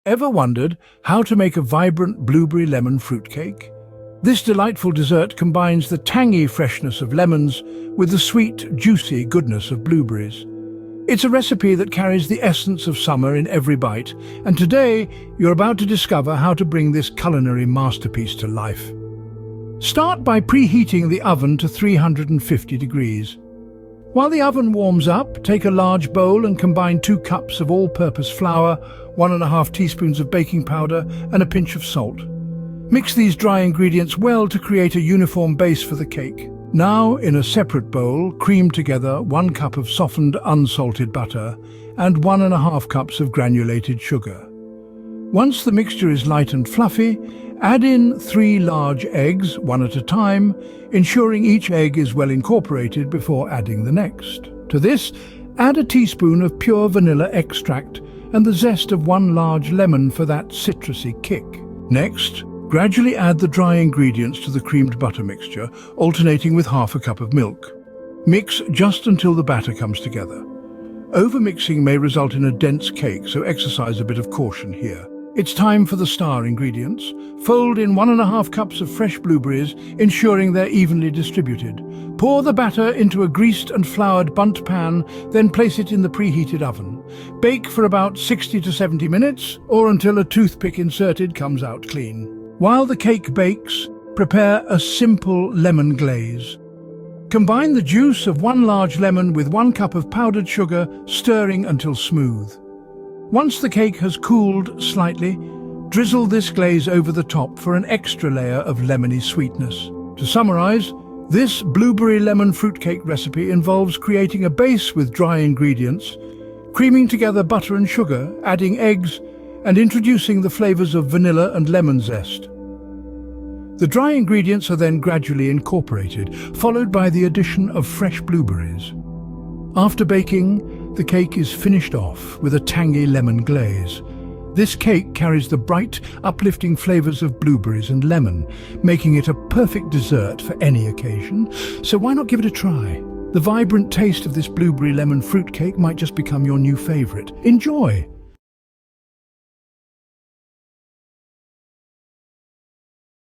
Ever wondered how to make a vibrant blueberry lemon fruitcake? This delightful dessert combines the tangy freshness of lemons with the sweet, juicy goodness of blueberries. It's a recipe that carries the essence of summer in every bite, and today you're about to discover how to bring this culinary masterpiece to life. Start by preheating the oven to 350 degrees. While the oven warms up, take a large bowl and combine 2 cups of all-purpose flour, 1½ teaspoons of baking powder, and a pinch of salt. Mix these dry ingredients well to create a uniform base for the cake. Now, in a separate bowl, cream together 1 cup of softened unsalted butter and 1½ cups of granulated sugar. Once the mixture is light and fluffy, add in 3 large eggs, one at a time, ensuring each egg is well incorporated before adding the next. To this, add a teaspoon of pure vanilla extract and the zest of 1 large lemon for that citrusy kick. Next, gradually add the dry ingredients to the creamed butter mixture, alternating with ½ cup of milk. Mix just until the batter comes together. Overmixing may result in a dense cake, so exercise a bit of caution here. It's time for the star ingredients. Fold in 1½ cups of fresh blueberries, ensuring they're evenly distributed. Pour the batter into a greased and floured bundt pan, then place it in the preheated oven. Bake for about 60 to 70 minutes, or until a toothpick inserted comes out clean. While the cake bakes, prepare a simple lemon glaze. Combine the juice of 1 large lemon with 1 cup of powdered sugar, stirring until smooth. Once the cake has cooled slightly, drizzle this glaze over the top for an extra layer of lemony sweetness. To summarize, this blueberry lemon fruitcake recipe involves creating a base with dry ingredients, creaming together butter and sugar, adding eggs, and introducing the flavors of vanilla and lemon zest. The dry ingredients are then gradually incorporated, followed by the addition of fresh blueberries. After baking, the cake is finished off with a tangy lemon glaze. This cake carries the bright, uplifting flavors of blueberries and lemon, making it a perfect dessert for any occasion. So why not give it a try? The vibrant taste of this blueberry lemon fruitcake might just become your new favorite. Enjoy!